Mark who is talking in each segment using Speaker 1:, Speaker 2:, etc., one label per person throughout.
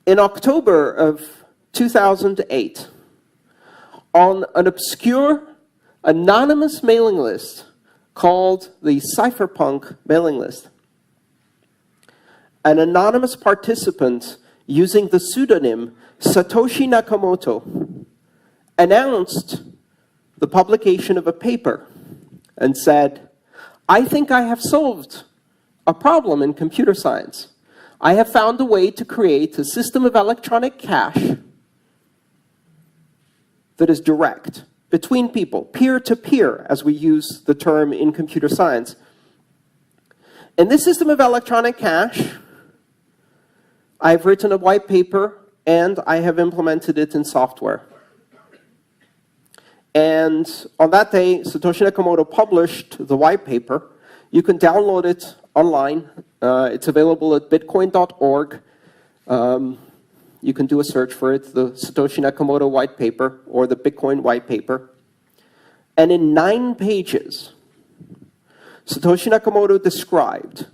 Speaker 1: In October of 2008, on an obscure, anonymous mailing list called the Cypherpunk mailing list, an anonymous participant using the pseudonym Satoshi Nakamoto announced the publication of a paper and said, "I think I have solved a problem in computer science. I have found a way to create a system of electronic cash that is direct between people, peer-to-peer, as we use the term in computer science. In this system of electronic cash, I've written a white paper and I have implemented it in software." And on that day, Satoshi Nakamoto published the white paper. You can download it online. It's available at bitcoin.org. You can do a search for it, the Satoshi Nakamoto white paper or the Bitcoin white paper. And in 9 pages, Satoshi Nakamoto described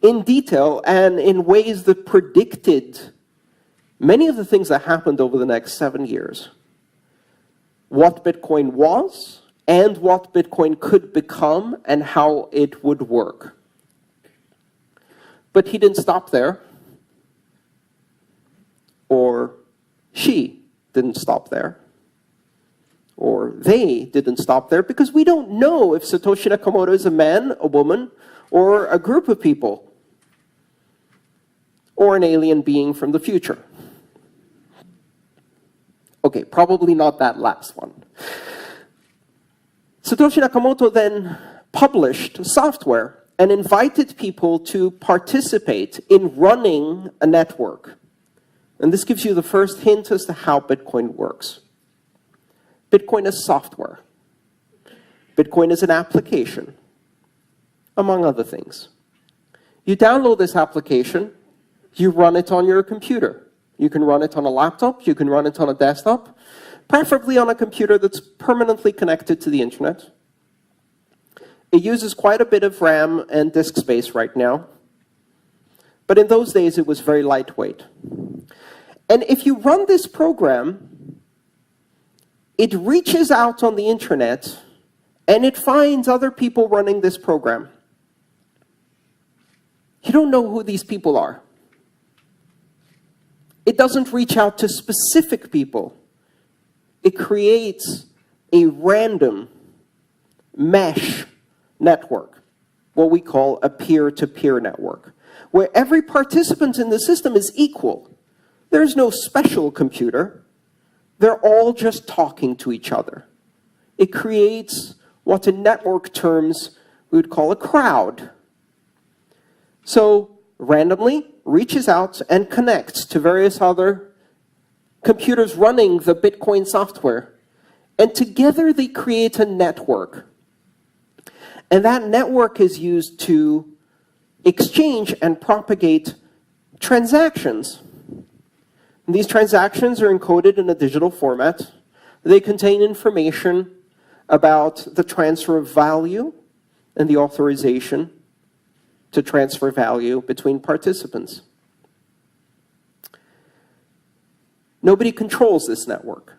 Speaker 1: in detail and in ways that predicted many of the things that happened over the next 7 years, what Bitcoin was and what Bitcoin could become and how it would work. But he didn't stop there. Or she didn't stop there. Or they didn't stop there, because we don't know if Satoshi Nakamoto is a man, a woman, or a group of people, or an alien being from the future. Okay, probably not that last one. Satoshi Nakamoto then published software and invited people to participate in running a network. And this gives you the first hint as to how Bitcoin works. Bitcoin is software. Bitcoin is an application, among other things. You download this application, you run it on your computer. You can run it on a laptop, you can run it on a desktop, preferably on a computer that's permanently connected to the internet. It uses quite a bit of RAM and disk space right now, but in those days it was very lightweight. And if you run this program, it reaches out on the internet and it finds other people running this program. You don't know who these people are. It doesn't reach out to specific people. It creates a random mesh network, what we call a peer-to-peer network, where every participant in the system is equal. There's no special computer. They're all just talking to each other. It creates what in network terms we would call a crowd. So randomly reaches out and connects to various other computers running the Bitcoin software. And together they create a network. And that network is used to exchange and propagate transactions. And these transactions are encoded in a digital format. They contain information about the transfer of value and the authorization to transfer value between participants. Nobody controls this network.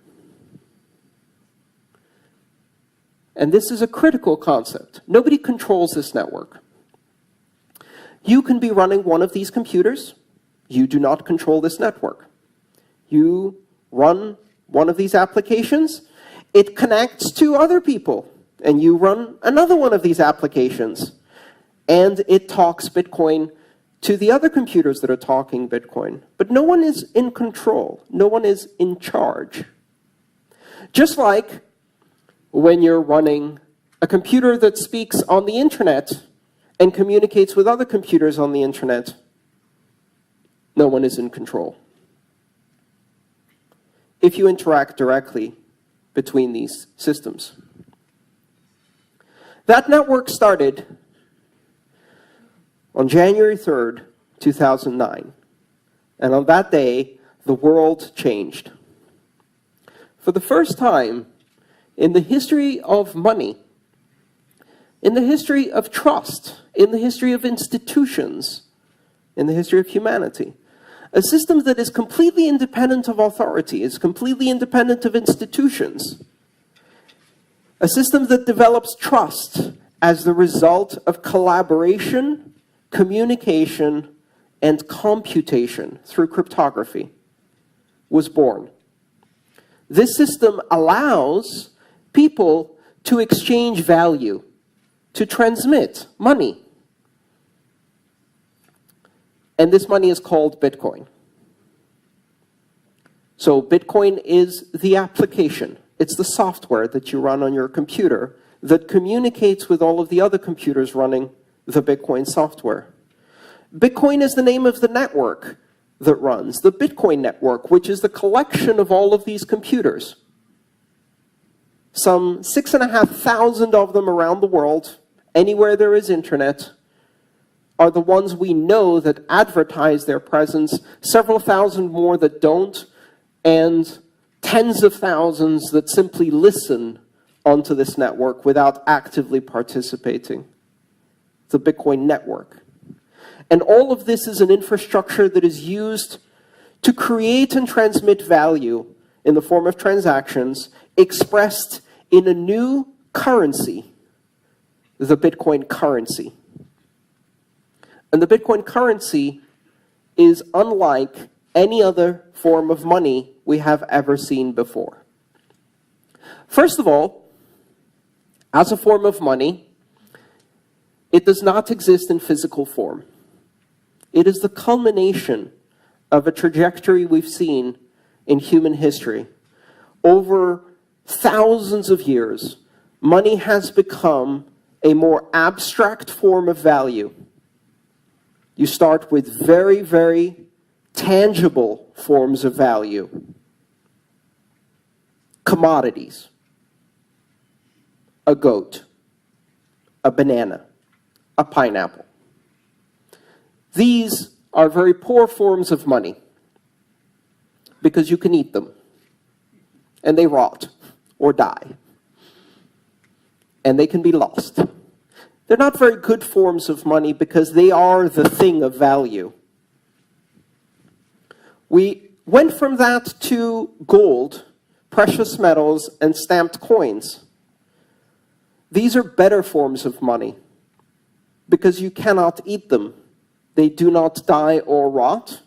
Speaker 1: And this is a critical concept. Nobody controls this network. You can be running one of these computers. You do not control this network. You run one of these applications. It connects to other people. And you run another one of these applications. And it talks Bitcoin to the other computers that are talking Bitcoin. But no one is in control. No one is in charge. Just like when you're running a computer that speaks on the internet and communicates with other computers on the internet, no one is in control. If you interact directly between these systems. That network started on January 3rd, 2009. And on that day, the world changed. For the first time in the history of money, in the history of trust, in the history of institutions, in the history of humanity, A system that is completely independent of authority, is completely independent of institutions. A system that develops trust as the result of collaboration, communication, and computation through cryptography was born. This system allows people to exchange value, to transmit money. And this money is called Bitcoin. So Bitcoin is the application. It's the software that you run on your computer that communicates with all of the other computers running the Bitcoin software. Bitcoin is the name of the network that runs, the Bitcoin network, which is the collection of all of these computers. Some 6,500 of them around the world, anywhere there is internet, are the ones we know that advertise their presence, several thousand more that don't, and tens of thousands that simply listen onto this network without actively participating. The Bitcoin network. And all of this is an infrastructure that is used to create and transmit value in the form of transactions expressed in a new currency, the Bitcoin currency. And the Bitcoin currency is unlike any other form of money we have ever seen before. First of all, as a form of money, it does not exist in physical form. It is the culmination of a trajectory we've seen in human history. Over thousands of years, money has become a more abstract form of value. You start with very, very tangible forms of value. Commodities. A goat. A banana. A pineapple. These are very poor forms of money because you can eat them and they rot or die and they can be lost. They're not very good forms of money because they are the thing of value. We went from that to gold, precious metals, and stamped coins. These are better forms of money because you cannot eat them. They do not die or rot.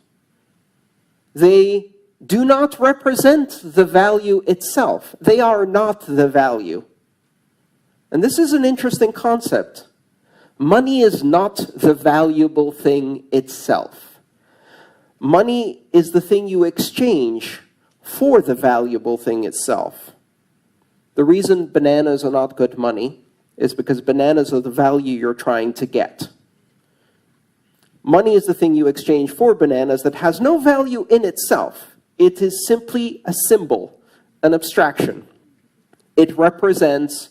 Speaker 1: They do not represent the value itself. They are not the value. And this is an interesting concept. Money is not the valuable thing itself. Money is the thing you exchange for the valuable thing itself. The reason bananas are not good money is because bananas are the value you're trying to get. Money is the thing you exchange for bananas that has no value in itself. It is simply a symbol, an abstraction. It represents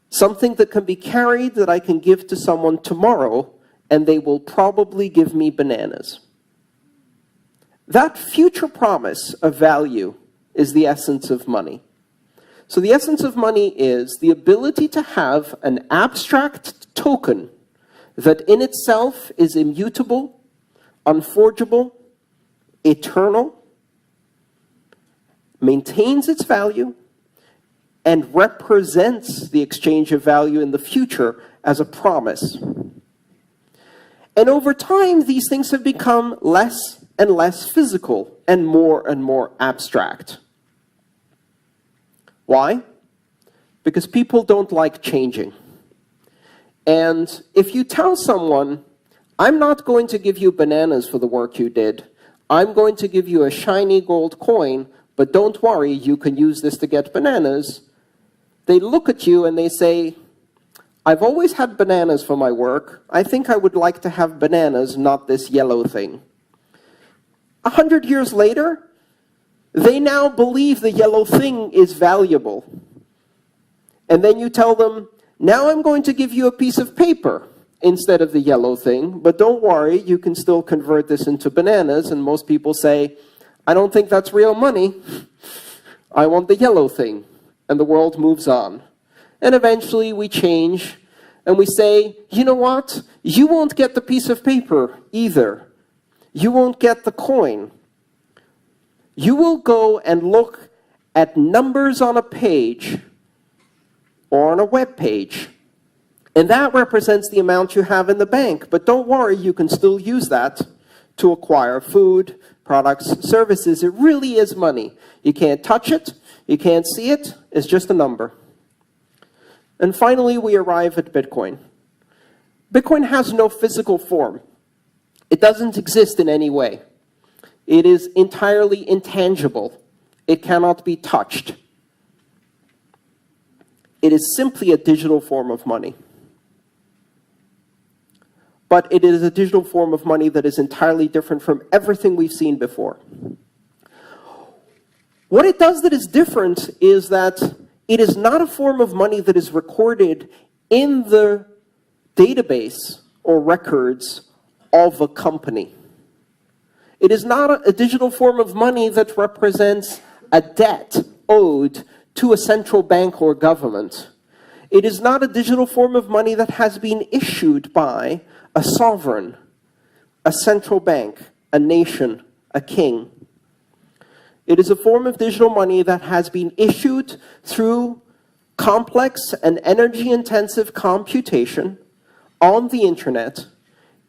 Speaker 1: something that can be carried that I can give to someone tomorrow, and they will probably give me bananas. That future promise of value is the essence of money. So the essence of money is the ability to have an abstract token that in itself is immutable, unforgeable, eternal, maintains its value, and represents the exchange of value in the future as a promise. And over time, these things have become less and less physical and more abstract. Why? Because people don't like changing. And if you tell someone, I'm not going to give you bananas for the work you did, I'm going to give you a shiny gold coin, but don't worry, you can use this to get bananas, they look at you and they say, I've always had bananas for my work. I think I would like to have bananas, not this yellow thing. 100 years later, they now believe the yellow thing is valuable. And then you tell them, now I'm going to give you a piece of paper instead of the yellow thing, but don't worry, you can still convert this into bananas. And most people say, I don't think that's real money. I want the yellow thing. And the world moves on. And eventually we change and we say, you know what? You won't get the piece of paper either. you won't get the coin. You will go and look at numbers on a page or on a web page, and that represents the amount you have in the bank. But don't worry, you can still use that to acquire food, products, services. It really is money. You can't touch it, you can't see it, it's just a number. And finally, we arrive at Bitcoin. Bitcoin has no physical form. It doesn't exist in any way. It is entirely intangible. It cannot be touched. It is simply a digital form of money. But it is a digital form of money that is entirely different from everything we've seen before. What it does that is different is that it is not a form of money that is recorded in the database or records of a company. It is not a digital form of money that represents a debt owed to a central bank or government. It is not a digital form of money that has been issued by a sovereign, a central bank, a nation, a king. It is a form of digital money that has been issued through complex and energy-intensive computation on the internet,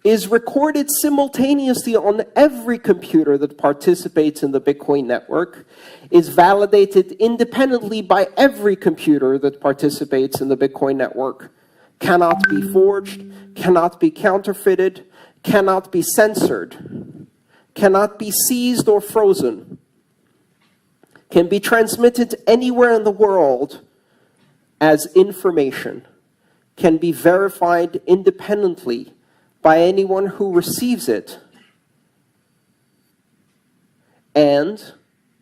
Speaker 1: is recorded simultaneously on every computer that participates in the Bitcoin network, is validated independently by every computer that participates in the Bitcoin network, cannot be forged, cannot be counterfeited, cannot be censored, cannot be seized or frozen, can be transmitted anywhere in the world as information, can be verified independently by anyone who receives it, and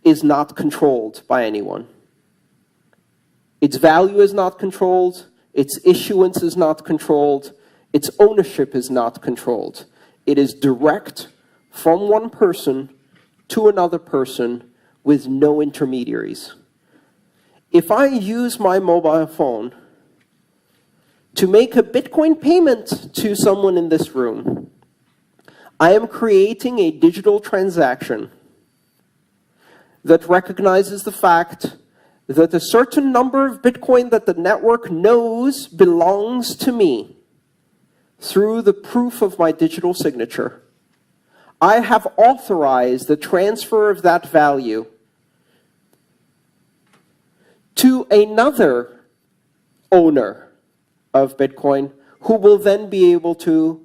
Speaker 1: is not controlled by anyone. Its value is not controlled, its issuance is not controlled, its ownership is not controlled. It is direct from one person to another person with no intermediaries. If I use my mobile phone to make a Bitcoin payment to someone in this room, I am creating a digital transaction that recognizes the fact that a certain number of Bitcoin that the network knows belongs to me through the proof of my digital signature. I have authorized the transfer of that value to another owner of Bitcoin, who will then be able to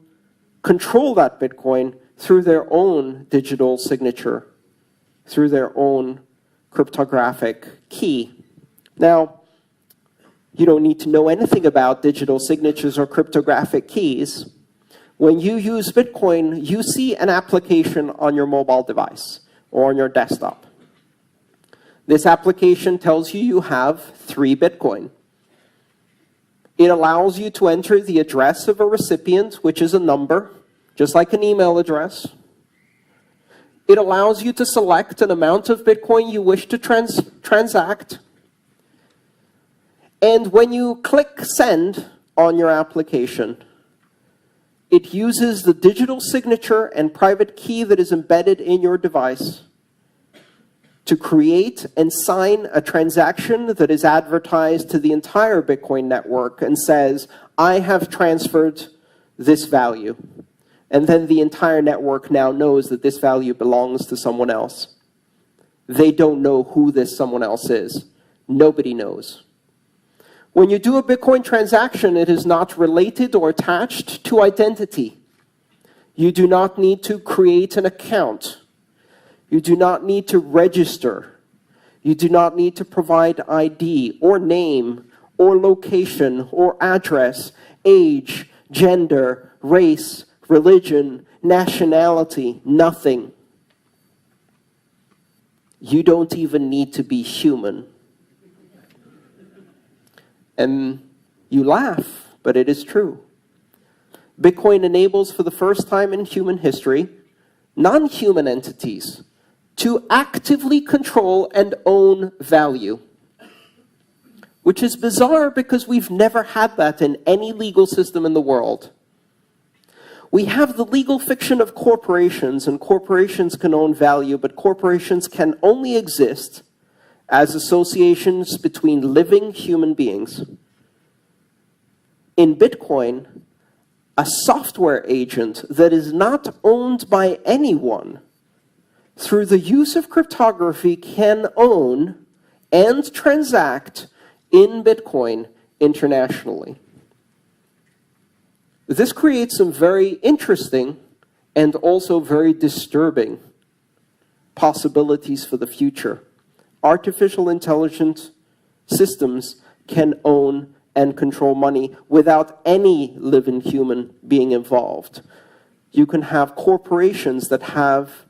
Speaker 1: control that Bitcoin through their own digital signature, through their own cryptographic key. Now, you don't need to know anything about digital signatures or cryptographic keys. When you use Bitcoin, you see an application on your mobile device or on your desktop. This application tells you you have 3 Bitcoin. It allows you to enter the address of a recipient, which is a number, just like an email address. It allows you to select an amount of Bitcoin you wish to transact. And when you click send on your application, it uses the digital signature and private key that is embedded in your device to create and sign a transaction that is advertised to the entire Bitcoin network and says, I have transferred this value. And then the entire network now knows that this value belongs to someone else. They don't know who this someone else is. Nobody knows. When you do a Bitcoin transaction, it is not related or attached to identity. You do not need to create an account. You do not need to register. You do not need to provide ID or name or location or address, age, gender, race, religion, nationality, nothing. You don't even need to be human. And you laugh, but it is true. Bitcoin enables, for the first time in human history, non-human entities to actively control and own value. Which is bizarre because we've never had that in any legal system in the world. We have the legal fiction of corporations, and corporations can own value, but corporations can only exist as associations between living human beings. In Bitcoin, a software agent that is not owned by anyone, through the use of cryptography, can own and transact in Bitcoin internationally. This creates some very interesting and also very disturbing possibilities for the future. Artificial intelligence systems can own and control money without any living human being involved. You can have corporations that have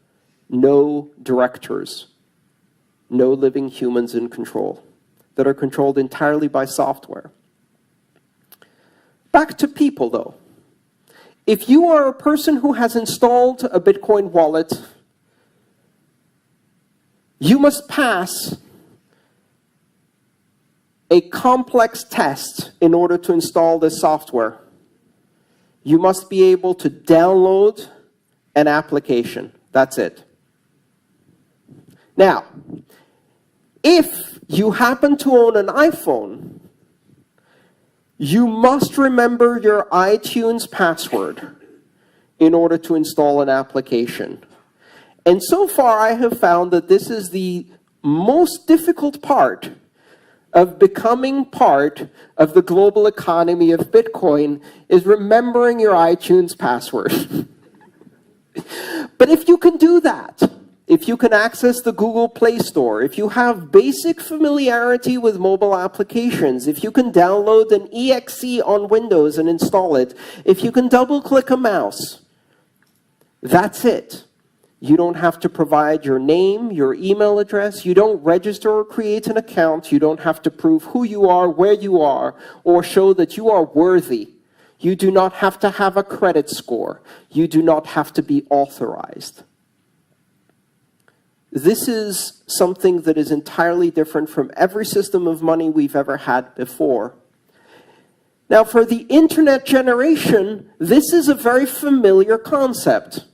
Speaker 1: no directors, no living humans in control, that are controlled entirely by software. Back to people, though. If you are a person who has installed a Bitcoin wallet, you must pass a complex test in order to install this software. You must be able to download an application. That's it. Now, if you happen to own an iPhone, you must remember your iTunes password in order to install an application. And so far, I have found that this is the most difficult part of becoming part of the global economy of Bitcoin, is remembering your iTunes password. But if you can do that, if you can access the Google Play Store, if you have basic familiarity with mobile applications, if you can download an exe on Windows and install it, if you can double-click a mouse, that's it. You don't have to provide your name, your email address. You don't register or create an account. You don't have to prove who you are, where you are, or show that you are worthy. You do not have to have a credit score. You do not have to be authorized. This is something that is entirely different from every system of money we've ever had before. Now, for the internet generation, this is a very familiar concept.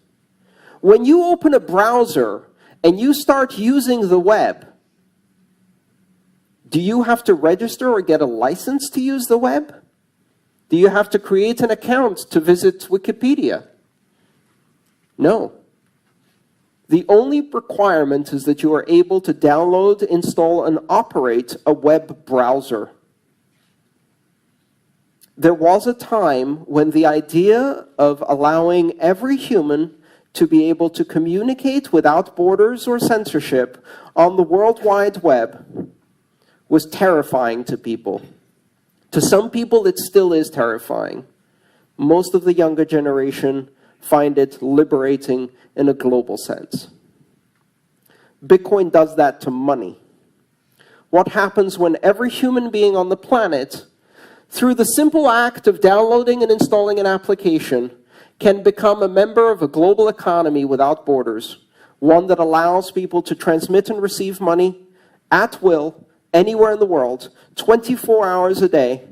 Speaker 1: When you open a browser and you start using the web, do you have to register or get a license to use the web? Do you have to create an account to visit Wikipedia? No. The only requirement is that you are able to download, install, and operate a web browser. There was a time when the idea of allowing every human to be able to communicate without borders or censorship on the World Wide Web was terrifying to people. To some people, it still is terrifying. Most of the younger generation find it liberating in a global sense. Bitcoin does that to money. What happens when every human being on the planet, through the simple act of downloading and installing an application, can become a member of a global economy without borders, one that allows people to transmit and receive money at will, anywhere in the world, 24 hours a day,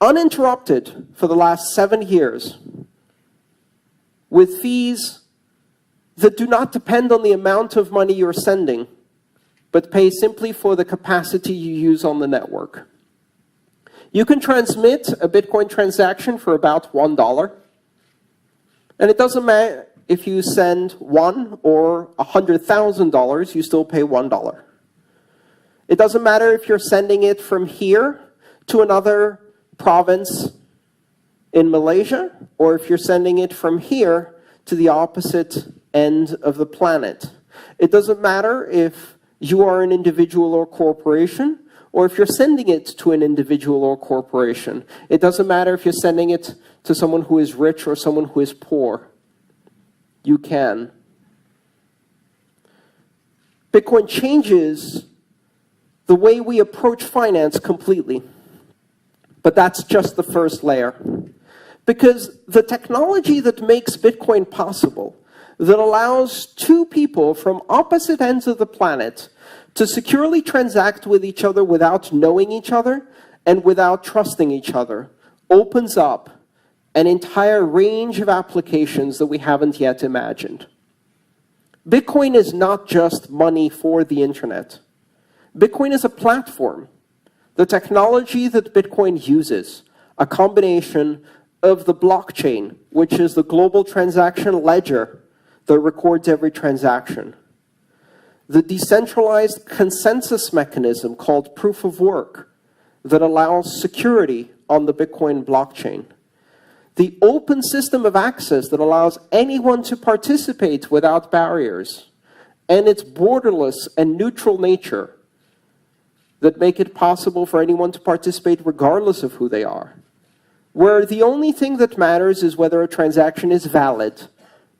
Speaker 1: uninterrupted for the last 7 years, with fees that do not depend on the amount of money you're sending, but pay simply for the capacity you use on the network. You can transmit a Bitcoin transaction for about $1. And it doesn't matter if you send $1 or $100,000, you still pay $1. It doesn't matter if you're sending it from here to another province in Malaysia, or if you're sending it from here to the opposite end of the planet. It doesn't matter if you are an individual or corporation, or if you're sending it to an individual or corporation. It doesn't matter if you're sending it to someone who is rich or someone who is poor. You can. Bitcoin changes the way we approach finance completely. But that's just the first layer. Because the technology that makes Bitcoin possible, that allows two people from opposite ends of the planet to securely transact with each other without knowing each other and without trusting each other, opens up an entire range of applications that we haven't yet imagined. Bitcoin is not just money for the internet. Bitcoin is a platform. The technology that Bitcoin uses, a combination of the blockchain, which is the global transaction ledger that records every transaction, the decentralized consensus mechanism called proof of work that allows security on the Bitcoin blockchain, the open system of access that allows anyone to participate without barriers, and its borderless and neutral nature that make it possible for anyone to participate regardless of who they are, where the only thing that matters is whether a transaction is valid,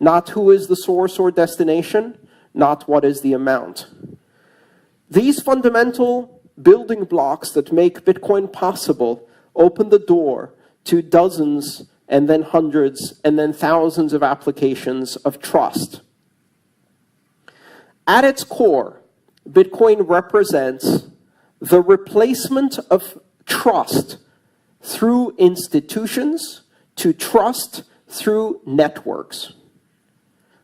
Speaker 1: not who is the source or destination, not what is the amount. These fundamental building blocks that make Bitcoin possible open the door to dozens and then hundreds and then thousands of applications of trust. At its core, Bitcoin represents the replacement of trust through institutions to trust through networks.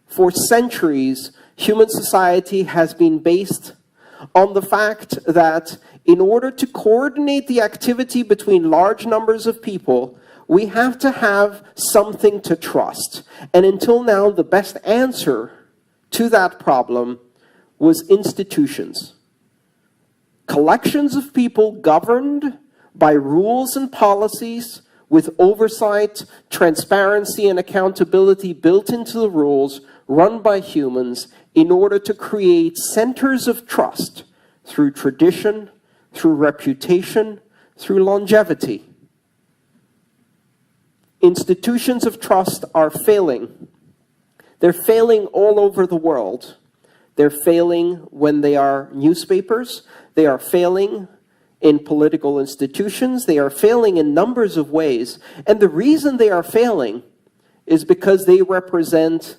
Speaker 1: For centuries, human society has been based on the fact that in order to coordinate the activity between large numbers of people, we have to have something to trust. And until now, the best answer to that problem was institutions. Collections of people governed by rules and policies with oversight, transparency, and accountability built into the rules, run by humans in order to create centers of trust through tradition, through reputation, through longevity. Institutions of trust are failing. They're failing all over the world. They're failing when they are newspapers. They are failing in political institutions. They are failing in numbers of ways. And the reason they are failing is because they represent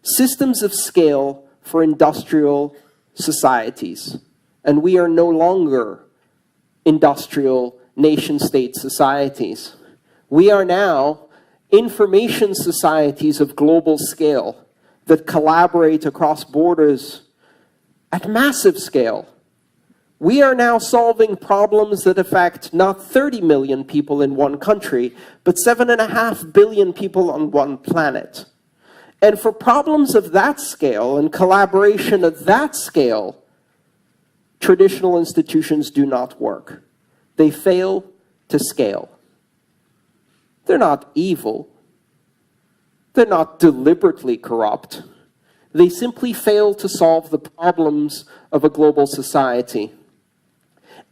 Speaker 1: systems of scale for industrial societies. And we are no longer industrial nation-state societies. We are now information societies of global scale that collaborate across borders at massive scale. We are now solving problems that affect not 30 million people in one country, but 7.5 billion people on one planet. And for problems of that scale and collaboration of that scale, traditional institutions do not work. They fail to scale. They're not evil. They're not deliberately corrupt. They simply fail to solve the problems of a global society.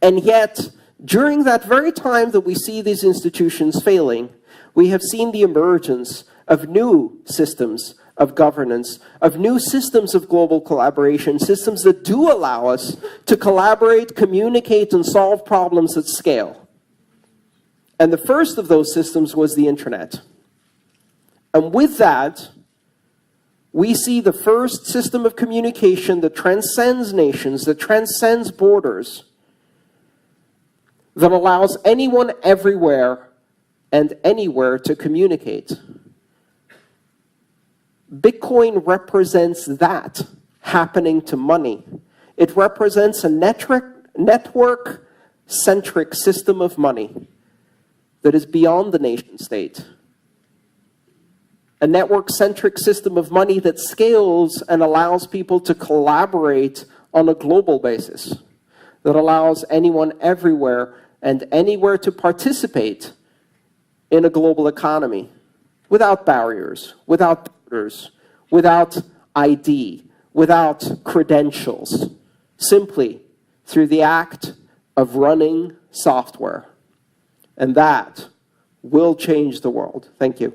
Speaker 1: And yet, during that very time that we see these institutions failing, we have seen the emergence of new systems of governance, of new systems of global collaboration, systems that do allow us to collaborate, communicate, and solve problems at scale. And the first of those systems was the internet. And with that, we see the first system of communication that transcends nations, that transcends borders, that allows anyone everywhere and anywhere to communicate. Bitcoin represents that happening to money. It represents a network-centric system of money that is beyond the nation state. A network-centric system of money that scales and allows people to collaborate on a global basis, that allows anyone everywhere and anywhere to participate in a global economy without barriers, without borders, without ID, without credentials, simply through the act of running software. And that will change the world. Thank you.